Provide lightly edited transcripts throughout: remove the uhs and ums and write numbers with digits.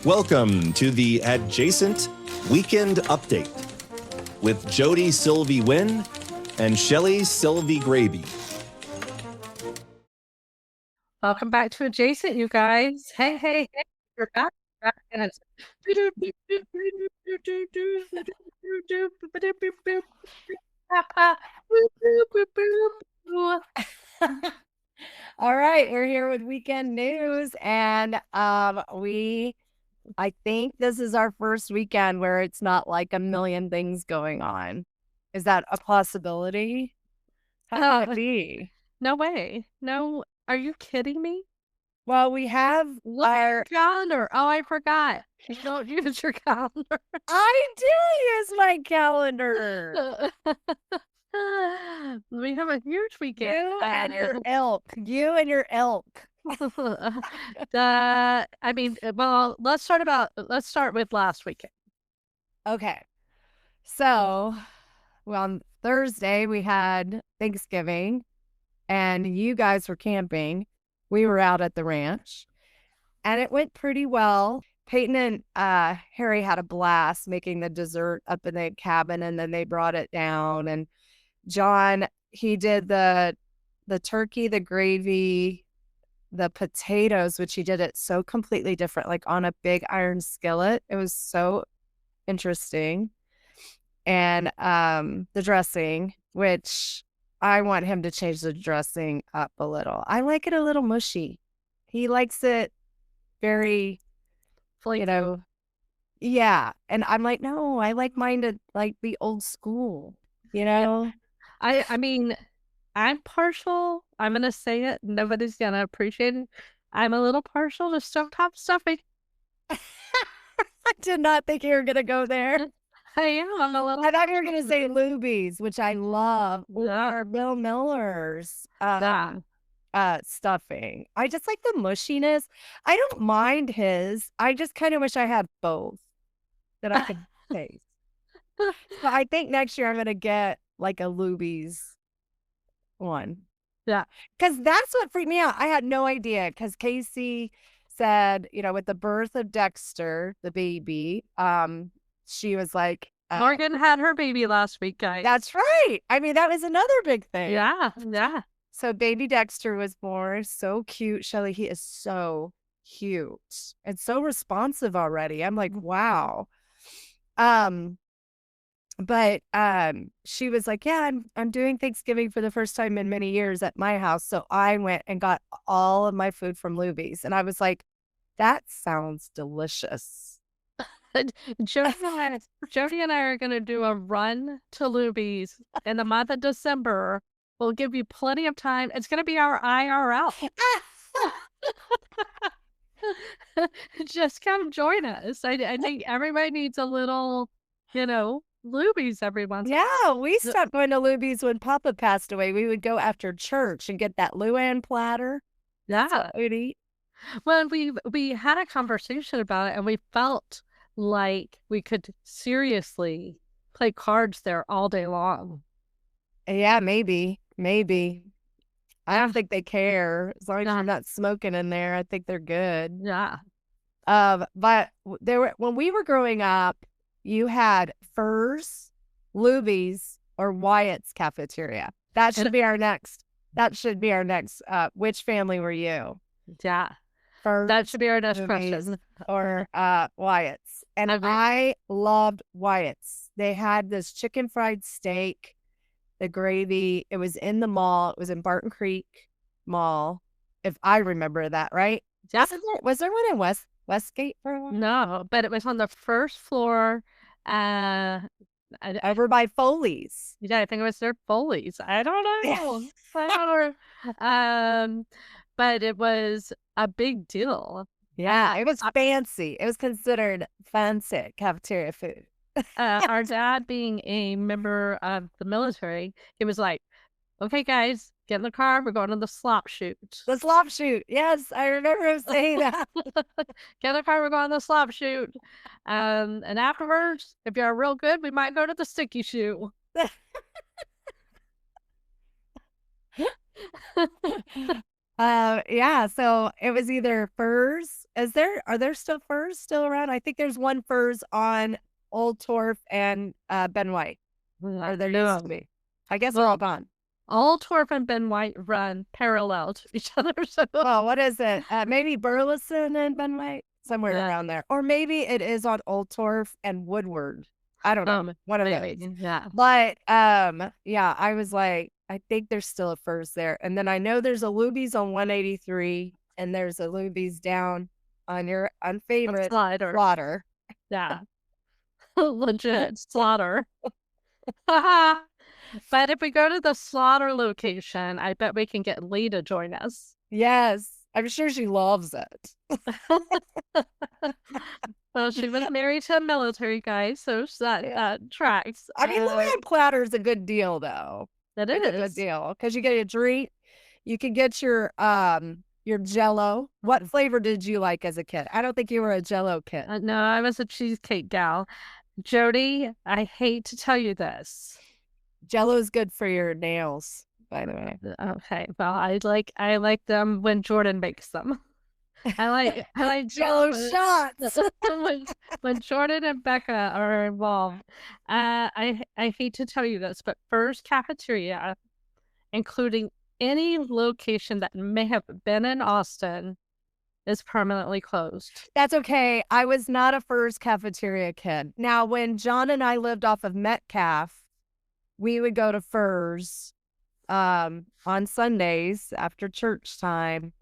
Welcome to the Adjacent Weekend Update with Jody Silvey Wynn and Shelly Silvey Grabe. Welcome back to Adjacent, you guys. Hey. You're back. And it's all right, we're here with weekend news, and I think this is our first weekend where it's not like a million things going on. Is that a possibility? How could it be? No way. No, are you kidding me? Well, we have our calendar. Oh, I forgot. You don't use your calendar. I do use my calendar. We have a huge weekend. You and your elk. Well, let's start with last weekend. Okay. So, on Thursday we had Thanksgiving and you guys were camping. We were out at the ranch and it went pretty well. Peyton and Harry had a blast making the dessert up in the cabin, and then they brought it down. And John, he did the turkey, the gravy, the potatoes, which he did it so completely different, like on a big iron skillet. It was so interesting. And the dressing, which I want him to change the dressing up a little. I like it a little mushy. He likes it very, yeah. And I'm like, no, I like mine to like be old school, I mean, I'm partial. I'm going to say it. Nobody's going to appreciate it. I'm a little partial to stovetop stuffing. I did not think you were going to go there. I am. I'm a little. I thought you were going to say Luby's, which I love. Or Bill Miller's stuffing. I just like the mushiness. I don't mind his. I just kind of wish I had both that I could taste. So I think next year I'm going to get like a Luby's one. Yeah. Because that's what freaked me out. I had no idea, because Casey said, with the birth of Dexter, the baby, she was like, Morgan had her baby last week, guys. That's right. I mean, that was another big thing. Yeah. So baby Dexter was born. So cute. Shelly, he is so cute and so responsive already. I'm like, wow. But she was like, yeah, I'm doing Thanksgiving for the first time in many years at my house. So I went and got all of my food from Luby's. And I was like, that sounds delicious. Jody and I are going to do a run to Luby's in the month of December. We'll give you plenty of time. It's going to be our IRL. Just come join us. I think everybody needs a little, Luby's every once. Yeah, we stopped going to Luby's when Papa passed away. We would go after church and get that Luann platter. Yeah, we'd eat. Well, we had a conversation about it, and we felt like we could seriously play cards there all day long. Yeah, maybe. I don't think they care. As long as you're not smoking in there, I think they're good. Yeah. But when we were growing up, you had Fur's, Luby's, or Wyatt's cafeteria. That should be our next. Which family were you? Yeah. Fur's, that should be our next question. Or Wyatt's. And I loved Wyatt's. They had this chicken fried steak, the gravy. It was in the mall. It was in Barton Creek Mall, if I remember that right. Yeah. Was there one in Westgate for a while? No, but it was on the first floor. Over by Foley's. Yeah, I think it was their Foley's. I don't know. But it was a big deal. Yeah, it was fancy. It was considered fancy cafeteria food. Our dad, being a member of the military, he was like, okay, guys, get in the car. We're going to the slop shoot. The slop shoot. Yes, I remember him saying that. Get in the car. We're going to the slop shoot. And afterwards, if you're real good, we might go to the sticky shoot. Yeah, so it was either Furs. Are there still Furs still around? I think there's one Furs on Old Torf and Ben White. Or there used to be. I guess they're all gone. Old Torf and Ben White run parallel to each other. So. Well, what is it? Maybe Burleson and Ben White? Somewhere around there. Or maybe it is on Old Torf and Woodward. I don't know. One of those. Yeah. But yeah, I was like, I think there's still a Furs there. And then I know there's a Luby's on 183 and there's a Luby's down on your unfavorite Slaughter. Yeah. Legit Slaughter. But if we go to the Slaughter location, I bet we can get Lee to join us. Yes. I'm sure she loves it. Well, she was married to a military guy, so that tracks. I mean, Luann platter is a good deal, though. That is a good deal because you get a treat. You can get your Jello. What flavor did you like as a kid? I don't think you were a Jello kid. No, I was a cheesecake gal. Jody, I hate to tell you this. Jello's good for your nails, by the way. Okay, well, I like them when Jordan makes them. I like Jello shots when Jordan and Becca are involved. I hate to tell you this, but Furs Cafeteria, including any location that may have been in Austin, is permanently closed. That's okay. I was not a Furs Cafeteria kid. Now, when John and I lived off of Metcalf, we would go to Furs on Sundays after church time.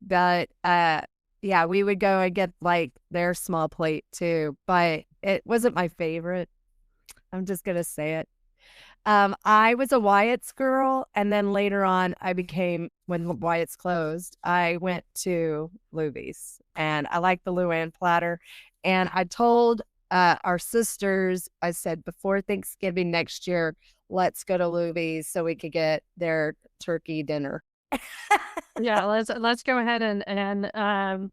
But yeah, we would go and get like their small plate too. But it wasn't my favorite. I'm just gonna say it. I was a Wyatt's girl, and then later on, when Wyatt's closed, I went to Luby's, and I liked the Luann platter. And I told our sisters, I said, before Thanksgiving next year, let's go to Luby's so we could get their turkey dinner. Yeah, let's go ahead and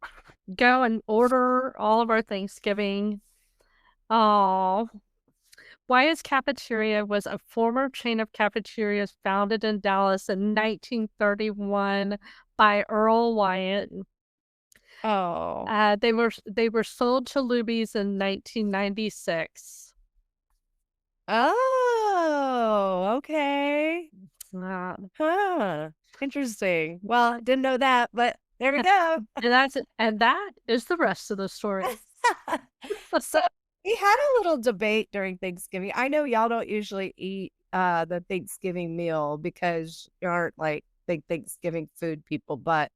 go and order all of our Thanksgiving. Oh. Wyatt's Cafeteria was a former chain of cafeterias founded in Dallas in 1931 by Earl Wyatt. Oh. They were sold to Luby's in 1996. Oh, okay. Huh. Interesting. Well, didn't know that, but there we go. and that is the rest of the story. So we had a little debate during Thanksgiving. I know y'all don't usually eat the Thanksgiving meal because you aren't like big Thanksgiving food people, but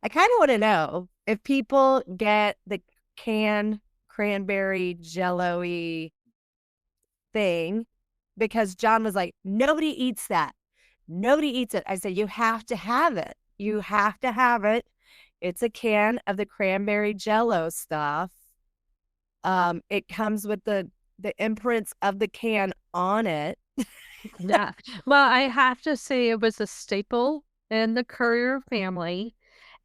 I kind of want to know if people get the canned cranberry jello-y thing, because John was like, nobody eats that. Nobody eats it. I said, you have to have it. You have to have it. It's a can of the cranberry jello stuff. It comes with the imprints of the can on it. Yeah. Well, I have to say it was a staple in the Courier family.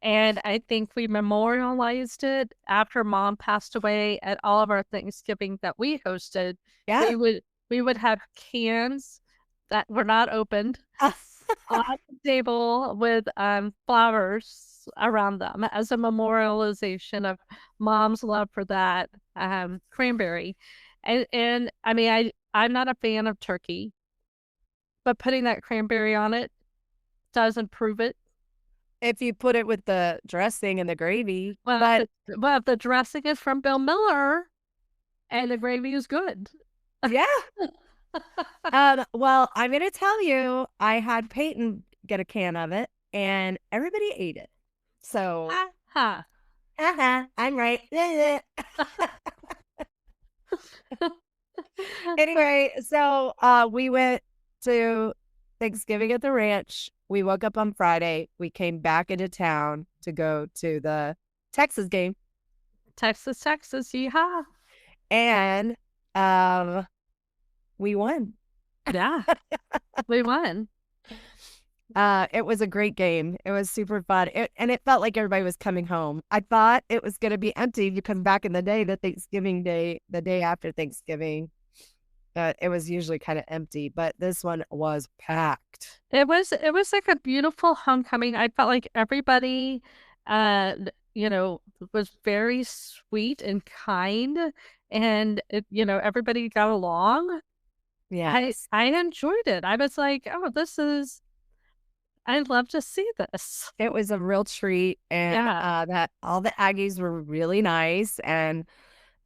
And I think we memorialized it after Mom passed away at all of our Thanksgiving that we hosted. Yeah. We would have cans that were not opened on the table with flowers around them as a memorialization of Mom's love for that cranberry. And I mean, I'm not a fan of turkey, but putting that cranberry on it does improve it. If you put it with the dressing and the gravy. Well, if the dressing is from Bill Miller and the gravy is good. Yeah. Well, I'm going to tell you, I had Peyton get a can of it and everybody ate it. So, I'm right. Anyway, so we went to Thanksgiving at the ranch. We woke up on Friday. We came back into town to go to the Texas game. Texas, yeehaw. And we won. Yeah, we won. It was a great game. It was super fun. And it felt like everybody was coming home. I thought it was going to be empty because back in the day, the day after Thanksgiving, It was usually kind of empty, but this one was packed. It was like a beautiful homecoming. I felt like everybody, was very sweet and kind, and everybody got along. Yeah, I enjoyed it. I was like, oh, I'd love to see this. it was a real treat, and Yeah. that all the Aggies were really nice, and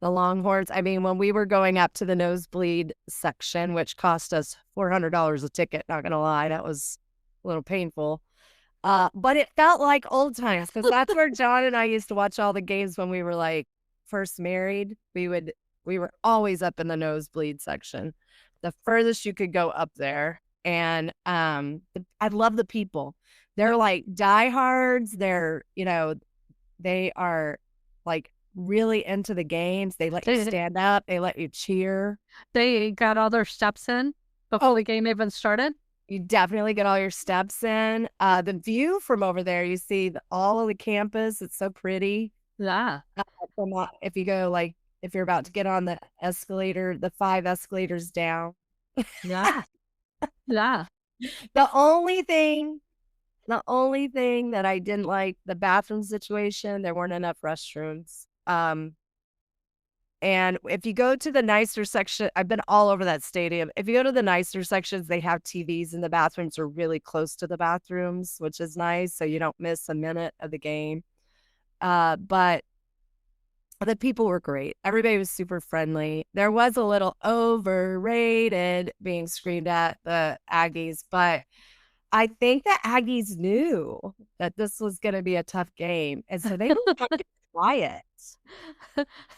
the Longhorns. I mean, when we were going up to the nosebleed section, which cost us $400 a ticket, not gonna lie, that was a little painful. But it felt like old times because that's where John and I used to watch all the games when we were like first married. We were always up in the nosebleed section, the furthest you could go up there. And I love the people. They're like diehards. They are like really into the games. They let you stand up. They let you cheer. They got all their steps in before the game even started. You definitely get all your steps in. The view from over there, you see all of the campus. It's so pretty. Yeah. If you go, like, if you're about to get on the escalator, the 5 escalators down. Yeah. Yeah. The only thing that I didn't like, the bathroom situation, there weren't enough restrooms. And if you go to the nicer section, I've been all over that stadium. If you go to the nicer sections, they have TVs and the bathrooms are really close to the bathrooms, which is nice. So you don't miss a minute of the game. But the people were great. Everybody was super friendly. There was a little overrated being screamed at the Aggies, but I think the Aggies knew that this was going to be a tough game. And so they were fucking quiet.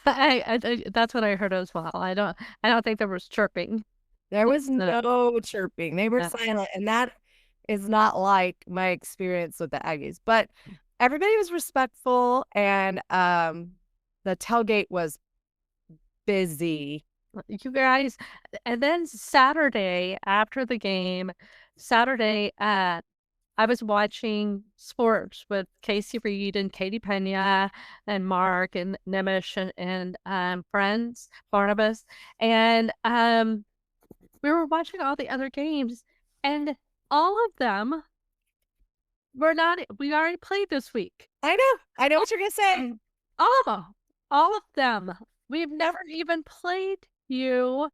That's what I heard as well. I don't think there was chirping. There was no chirping. They were silent, and that is not like my experience with the Aggies. But everybody was respectful, and the tailgate was busy. You guys, and then Saturday after the game, I was watching sports with Casey Reed and Katie Pena and Mark and Nemish and friends, Barnabas. And we were watching all the other games, and all of them we already played this week. I know what you're going to say. All of them. We've never even played you.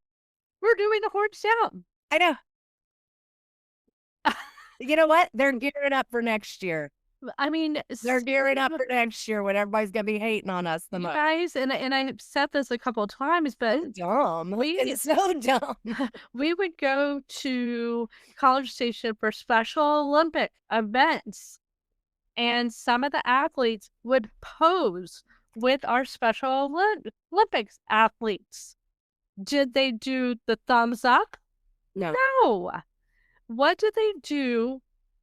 We're doing the horns down. I know. You know what? They're gearing up for next year. I mean, they're gearing up for next year when everybody's gonna be hating on us the most. Guys, and I've said this a couple of times, but it's dumb. It's so dumb. We would go to College Station for Special Olympic events, and some of the athletes would pose with our Special Olympics athletes. Did they do the thumbs up? No. What did they do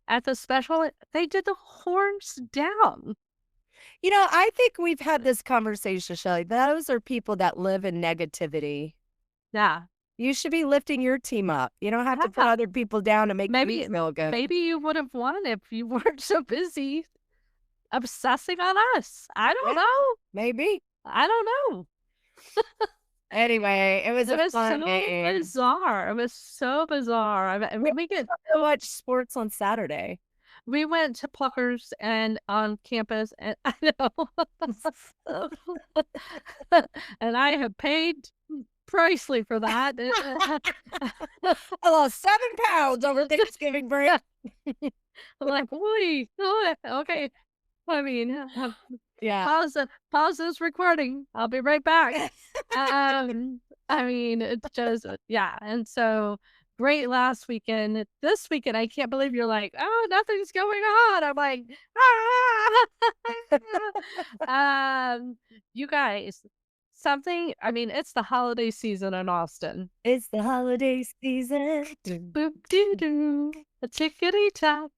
at the special? They did the horns down. I think we've had this conversation, Shelly. Those are people that live in negativity. Yeah. You should be lifting your team up. You don't have to put other people down to make you feel good. Maybe you would have won if you weren't so busy obsessing on us. I don't know. Maybe. I don't know. Anyway, it was fun game. Bizarre. It was so bizarre. I mean, we get so much sports on Saturday. We went to Pluckers and on campus, and I know, and I have paid pricely for that. I lost 7 pounds over Thanksgiving break. I'm like, wait, okay. I mean, yeah. Pause this recording. I'll be right back. I mean, it's just, yeah. And so great last weekend. This weekend, I can't believe you're like, oh, nothing's going on. I'm like, you guys, I mean, it's the holiday season in Austin. It's the holiday season. Boop doo doo. A tickety tock.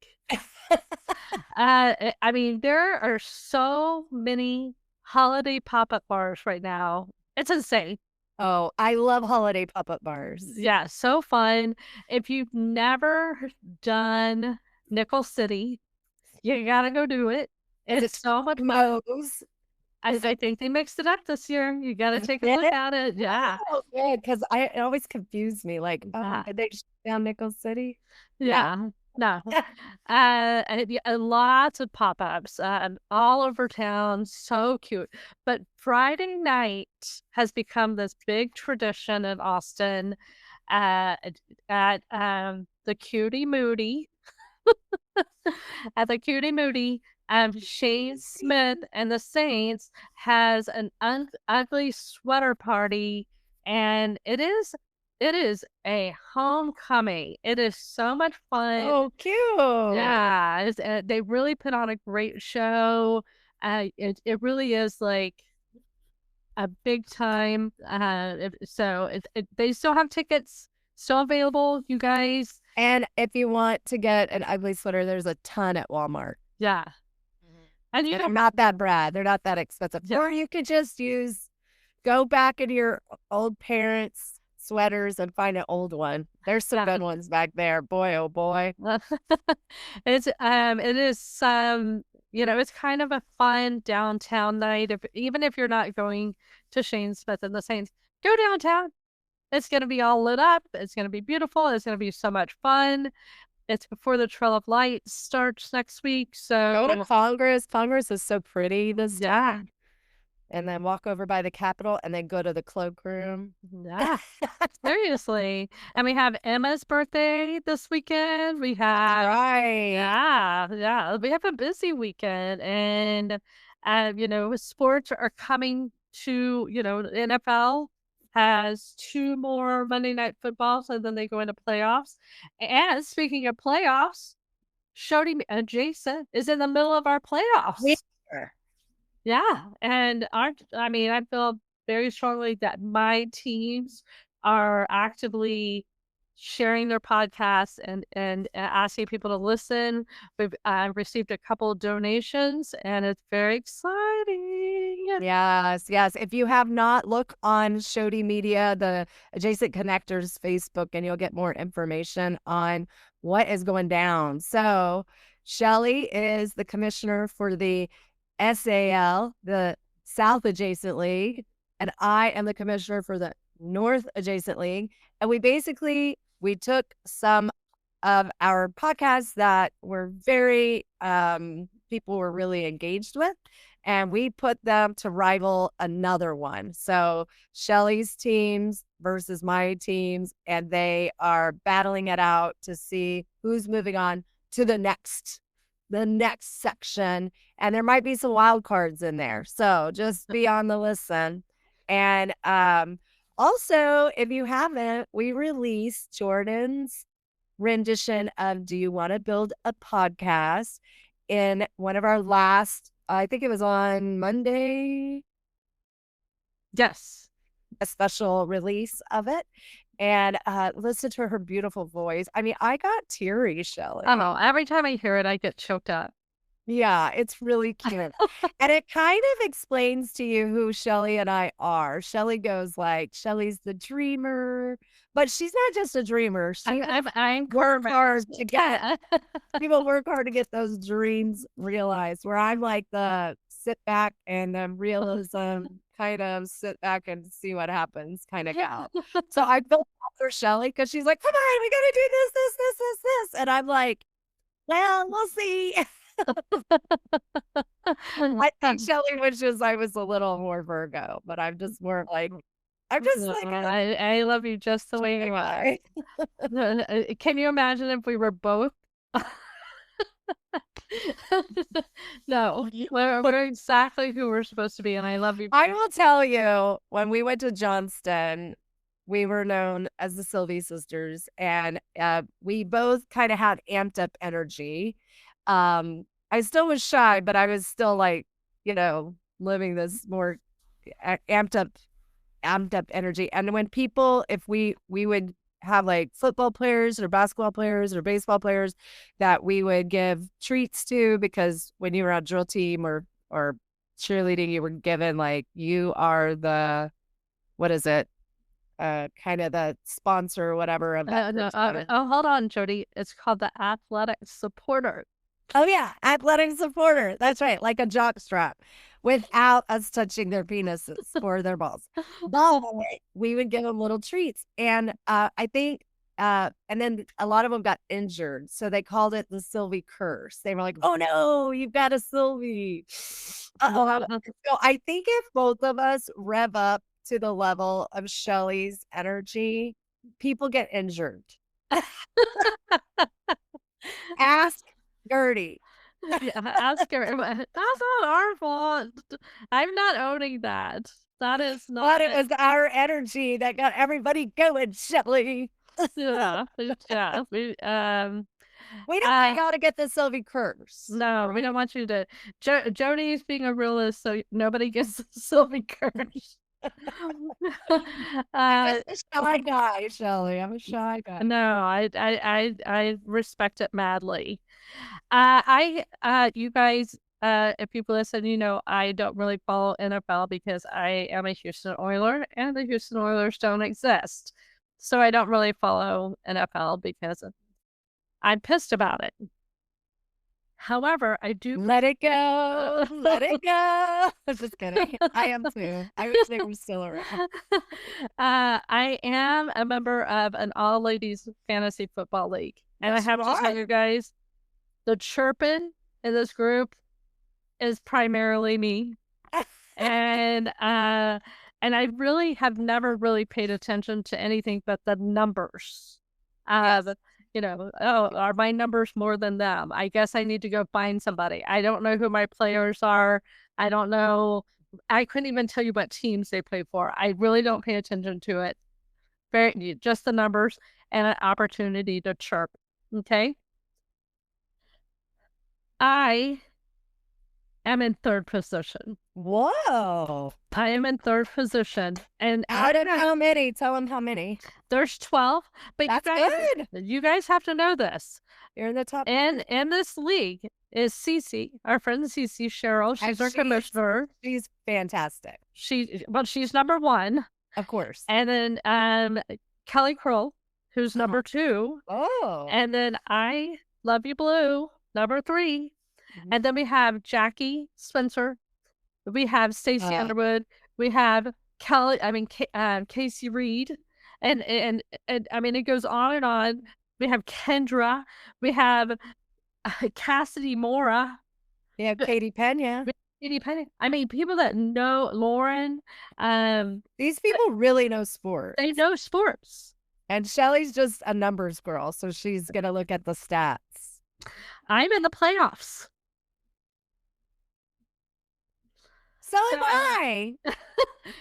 I mean, there are so many holiday pop-up bars right now. It's insane. Oh, I love holiday pop-up bars. Yeah, so fun. If you've never done Nickel City, you gotta go do it. It's so much Mo's. I think they mixed it up this year. You got to take a look at it. Yeah. Oh, good, because it always confused me. Like, did they shut down Nickel City? Yeah. No. Lots of pop-ups all over town. So cute. But Friday night has become this big tradition in Austin at the Cutie Moody. At the Cutie Moody, Shane Smith and the Saints has an ugly sweater party, and it is a homecoming. It is so much fun. Oh, cute. Yeah, they really put on a great show. It really is like a big time. They still have tickets still available, you guys. And if you want to get an ugly sweater, there's a ton at Walmart. Yeah. And they're not that bad. They're not that expensive. Yeah. Or you could just go back into your old parents' sweaters and find an old one. There's some good ones back there. Boy, oh boy. It is it's kind of a fun downtown night. Even if you're not going to Shane Smith and the Saints, go downtown. It's going to be all lit up. It's going to be beautiful. It's going to be so much fun. It's before the Trail of Light starts next week. So go to Congress. Congress is so pretty this time. And then walk over by the Capitol and then go to the cloakroom. Yeah, seriously. And we have Emma's birthday this weekend. We have yeah. We have a busy weekend, and sports are coming to the NFL has 2 more Monday Night Footballs, and then they go into playoffs. And speaking of playoffs, Shody Jason is in the middle of our playoffs. Yeah, and I feel very strongly that my teams are actively sharing their podcasts and asking people to listen. We've received a couple of donations, and it's very exciting. Yes. If you have not, look on Shody Media, the Adjacent Connectors Facebook, and you'll get more information on what is going down. So Shelly is the commissioner for the SAL, the South Adjacent League, and I am the commissioner for the North Adjacent League. And we took some of our podcasts that were very people were really engaged with, and we put them to rival another one. So Shelly's teams versus my teams, and they are battling it out to see who's moving on to the next section. And there might be some wild cards in there. So just be on the listen. And also, if you haven't, we released Jordan's rendition of Do You Want to Build a Podcast in one of our last, I think it was on Monday. Yes. A special release of it. And listen to her beautiful voice. I mean, I got teary, Shelly. I know. Every time I hear it, I get choked up. Yeah, it's really cute. And it kind of explains to you who Shelly and I are. Shelly goes like, Shelly's the dreamer, but she's not just a dreamer. I'm work hard to get people work hard to get those dreams realized. Where I'm like the sit back and realism, kind of sit back and see what happens kind of gal. So I feel for Shelly because she's like, come on, we gotta do this. And I'm like, well, we'll see. I think Shelly wishes I was a little more Virgo, but I'm just more like, I love you just the way you are. Can you imagine if we were both? No, we're exactly who we're supposed to be, and I love you. I will tell you, when we went to Johnston, we were known as the Silvey sisters, and we both kind of had amped up energy. I still was shy, but I was still like, living this more amped up energy. And when people, if we would have like football players or basketball players or baseball players that we would give treats to, because when you were on drill team or cheerleading, you were given like, you are the, what is it? Kind of the sponsor or whatever of that. Hold on, Jody. It's called the athletic supporter. Oh yeah, athletic supporter. That's right, like a jock strap. without us touching their penises or their balls. But we would give them little treats. And I think, and then a lot of them got injured. So they called it the Silvey curse. They were like, oh no, you've got a Silvey. So I think if both of us rev up to the level of Shelly's energy, people get injured. Ask Gertie. Ask her. That's not our fault. I'm not owning that. That is not. But it was our energy that got everybody going, Shelly. Yeah. We don't got to get the Silvey curse. No, we don't want you to. Jody's being a realist, so nobody gets the Silvey curse. I'm a shy guy, Shelly. I'm a shy guy. No, I respect it madly. You guys, if you've listened, you know I don't really follow NFL because I am a Houston Oiler, and the Houston Oilers don't exist, so I don't really follow NFL because I'm pissed about it. However, I do let it go. Let it go. I'm just kidding. I am too. I wish they were still around. I am a member of an all ladies fantasy football league, and I have to tell you guys, the chirping in this group is primarily me, and I really have never really paid attention to anything but the numbers. You know, are my numbers more than them? I guess I need to go find somebody. I don't know who my players are. I don't know. I couldn't even tell you what teams they play for. I really don't pay attention to it. Just the numbers and an opportunity to chirp. Okay. I am in third position. Whoa. I am in third position. And out of how many? Tell them how many. There's 12. But that's good. You guys have to know this. You're in the top. And in this league is Cece, our friend Cece, Cheryl. She's our commissioner. She's fantastic. She's number one. Of course. And then Kelly Kroll, who's number 2. Oh. And then I Love You Blue, number 3. And then we have Jackie Spencer. We have Stacey Underwood. We have Casey Reed. And I mean, it goes on and on. We have Kendra. We have Cassidy Mora. Yeah, Katie Pena. Katie Pena. I mean, people that know Lauren. These people really know sports. They know sports. And Shelly's just a numbers girl, so she's going to look at the stats. I'm in the playoffs. So am I.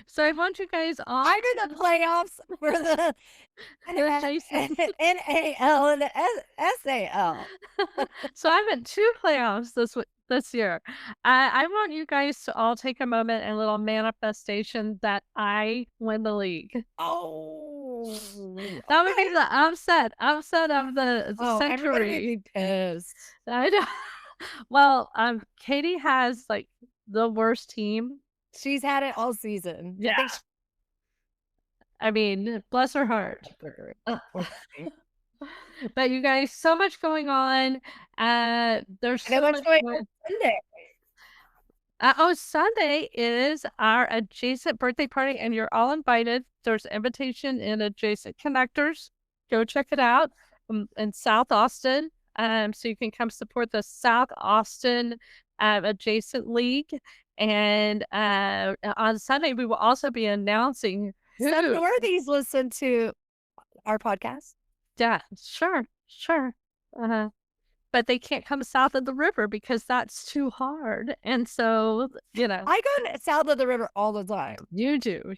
So I want you guys all. I'm in the playoffs for the NAL and the SAL. So I'm in 2 playoffs this year. I want you guys to all take a moment and a little manifestation that I win the league. Oh, that would be the upset of the century. Everybody be pissed. I know. Well, Katie has like the worst team. She's had it all season. Yeah. I mean, bless her heart. But you guys, so much going on. There's so much going on Sunday. Sunday is our adjacent birthday party, and you're all invited. There's invitation in Adjacent Connectors. Go check it out in South Austin. So you can come support the South Austin Adjacent League. And on Sunday, we will also be announcing who. Some Northies listen to our podcast. Yeah, sure. But they can't come south of the river because that's too hard. And so, you know. I go south of the river all the time. You do.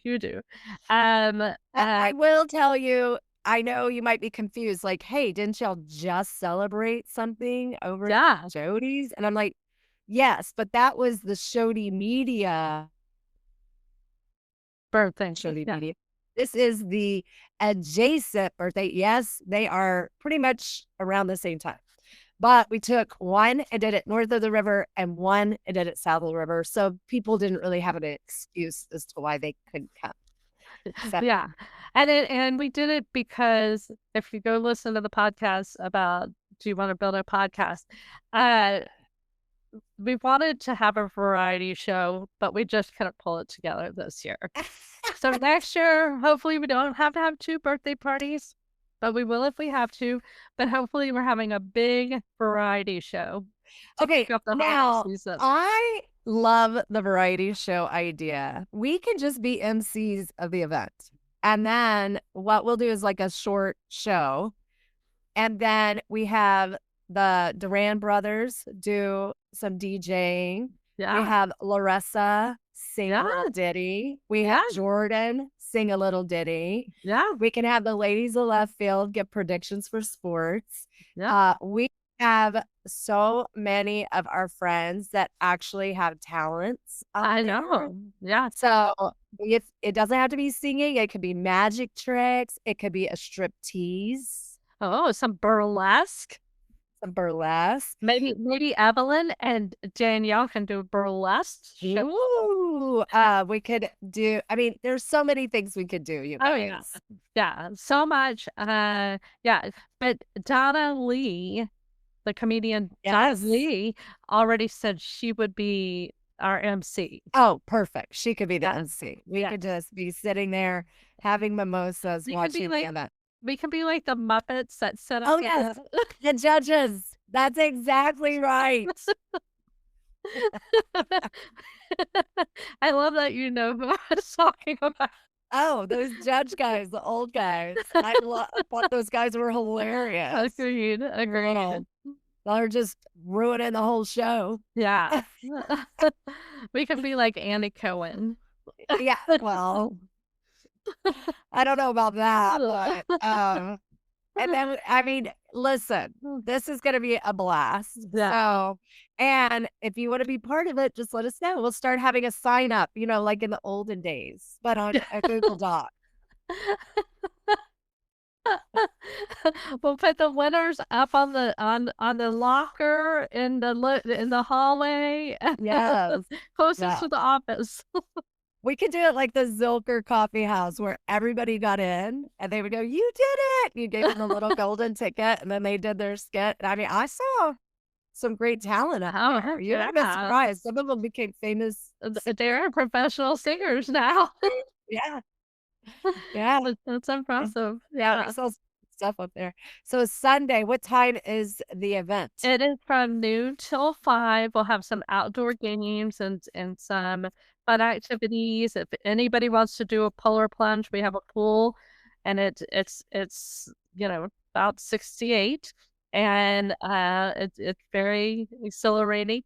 I will tell you, I know you might be confused. Like, hey, didn't y'all just celebrate something over at Jody's? And I'm like, yes, but that was the ShodyMedia birthday. ShodyMedia. This is the adjacent birthday. Yes, they are pretty much around the same time. But we took one and did it north of the river and one and did it south of the river. So people didn't really have an excuse as to why they couldn't come. Yeah. And we did it because if you go listen to the podcast about do you want to build a podcast? we wanted to have a variety show, but we just couldn't pull it together this year. So next year, hopefully we don't have to have 2 birthday parties, but we will if we have to. But hopefully we're having a big variety show. Okay, Up the now season. I love the variety show idea. We can just be MCs of the event. And then what we'll do is like a short show. And then we have the Duran brothers do some DJing. Yeah. We have Larissa sing a little ditty. We have Jordan sing a little ditty. Yeah. We can have the ladies of left field give predictions for sports. Yeah. We have so many of our friends that actually have talents. I know. Yeah. So it doesn't have to be singing. It could be magic tricks. It could be a strip tease. Oh, some burlesque. Some burlesque. Maybe Evelyn and Danielle can do burlesque. Ooh, we could do. I mean, there's so many things we could do. You guys. Oh yeah, yeah, so much. Yeah, but Donna Lee, the comedian Donna Lee, already said she would be our MC. Oh, perfect. She could be the MC. We could just be sitting there having mimosas, watching the event. We can be like the Muppets that set up. Oh, yes. The judges. That's exactly right. I love that you know who I was talking about. Oh, those judge guys, the old guys. I thought those guys were hilarious. Agreed. They're just ruining the whole show. Yeah. We could be like Andy Cohen. Yeah, well, I don't know about that, but and then I mean, listen, this is gonna be a blast. Yeah. So, and if you want to be part of it, just let us know. We'll start having a sign up, like in the olden days, but on a Google Doc. We'll put the winners up on the locker in the hallway. Yes, closest to the office. We could do it like the Zilker Coffee House where everybody got in and they would go, "You did it!" You gave them a little golden ticket, and then they did their skit. I mean, I saw some great talent out there. You're not surprised. Some of them became famous. They're professional singers now. Yeah. Yeah. That's impressive. Yeah, we saw stuff up there. So Sunday, what time is the event? It is from noon till 5. We'll have some outdoor games and some fun activities. If anybody wants to do a polar plunge, we have a pool, and it's about 68, and it's very exhilarating.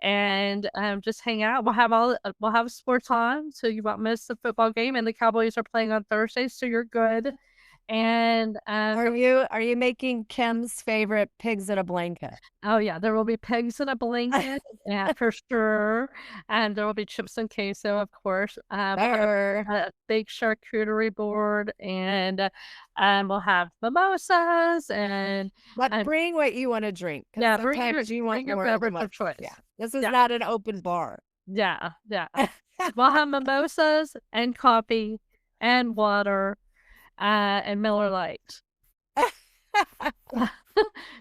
And just hang out. We'll have sports on, so you won't miss the football game. And the Cowboys are playing on Thursday, so you're good. And are you making Kim's favorite pigs in a blanket? Oh yeah, there will be pigs in a blanket, yeah, for sure. And there will be chips and queso, of course. A big charcuterie board, and we'll have mimosas but bring what you want to drink. Yeah, sometimes you want your beverage of choice. Yeah, this is not an open bar. Yeah. We'll have mimosas and coffee and water. And Miller Lite.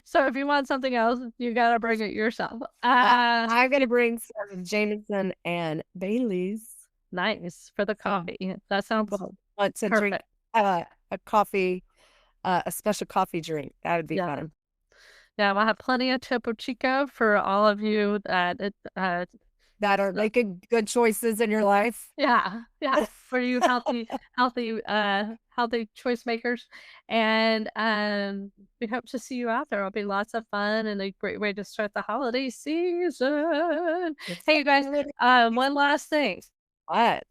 So if you want something else, you gotta bring it yourself. I'm gonna bring some Jameson and Bailey's. Nice for the coffee. That sounds want to drink a coffee, a special coffee drink. That would be fun. Yeah, we'll have plenty of Topo Chico for all of you that are making good choices in your life. Yeah. For you healthy choice makers. And we hope to see you out there. It'll be lots of fun and a great way to start the holiday season. Hey, you guys, one last thing. What?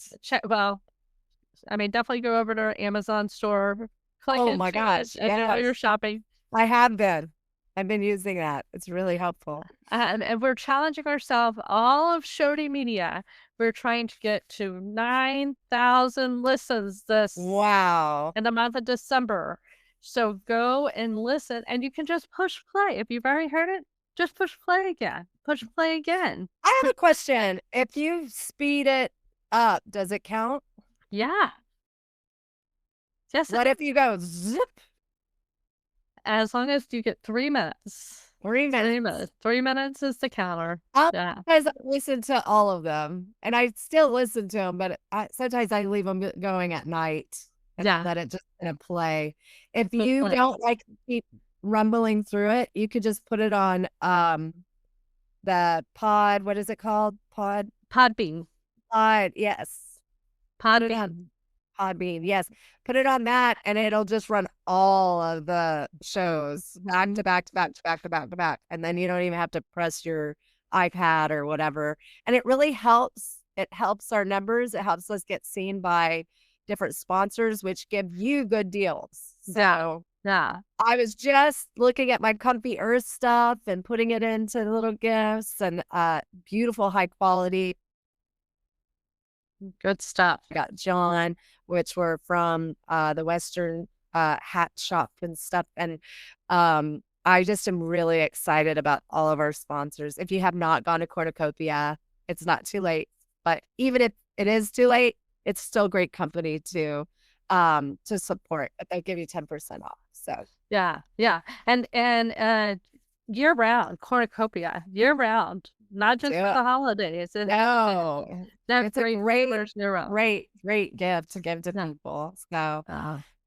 Definitely go over to our Amazon store. Oh my gosh. While you're shopping. I have been. I've been using that. It's really helpful. And we're challenging ourselves, all of ShodyMedia. We're trying to get to 9,000 listens in the month of December. So go and listen, and you can just push play. If you've already heard it, just push play again. Push play again. I have a question. If you speed it up, does it count? Yeah. Yes. What if you go zip? As long as you get 3 minutes. 3 minutes. 3 minutes. 3 minutes is the counter. Yeah. Sometimes I listen to all of them, and I still listen to them, but sometimes I leave them going at night and Yeah. let it just kind of play. If you don't like to keep rumbling through it, you could just put it on the pod. What is it called? Podbean. Yes. Podbean. Podbean, yes. Put it on that, and it'll just run all of the shows back to back to back to back to back to back. And then you don't even have to press your iPad or whatever. And it really helps. It helps our numbers. It helps us get seen by different sponsors, which give you good deals. So Yeah. I was just looking at my Comfy Earth stuff and putting it into little gifts and beautiful, high quality. Good stuff. I got John, which were from the Western hat shop and stuff. And I just am really excited about all of our sponsors. If you have not gone to Cornucopia, it's not too late. But even if it is too late, it's still great company to support. But they give you 10% off. So yeah. And year round, Cornucopia, year round. Not just for the holidays. No, it's a great gift to give to people. So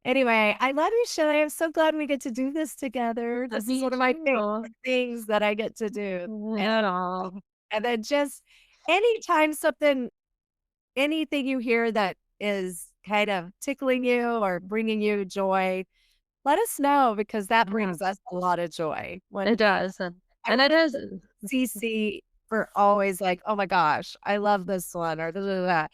anyway, I love you, Shelly. I'm so glad we get to do this together. This is one of my favorite things that I get to do. And then just anytime anything you hear that is kind of tickling you or bringing you joy, let us know, because that brings us a lot of joy. It does. And it is. CC for always like, oh my gosh, I love this one, or that.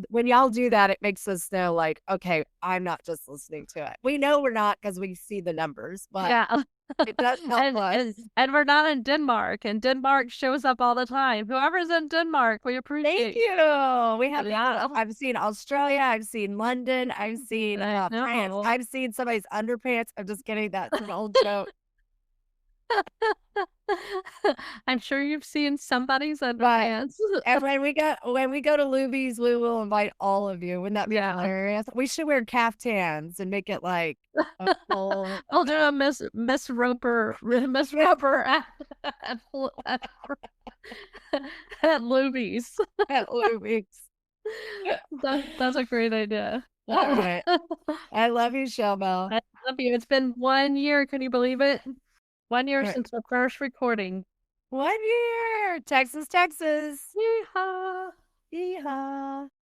When y'all do that, it makes us know, like, okay, I'm not just listening to it. We know we're not, because we see the numbers, but it does help us. And we're not in Denmark, and Denmark shows up all the time. Whoever's in Denmark, we appreciate. Thank you. We have. I've seen Australia. I've seen London. I've seen France. I've seen somebody's underpants. I'm just kidding. That's an old joke. I'm sure you've seen somebody's underpants. And when we go to Luby's, we will invite all of you. Wouldn't that be hilarious? We should wear caftans and make it like a whole... I'll do a Miss Roper at Luby's. At Luby's. That's a great idea. All right. I love you, Shellbell. I love you. It's been 1 year. Can you believe it? 1 year since the first recording. 1 year. Texas. Yeehaw. Yeehaw.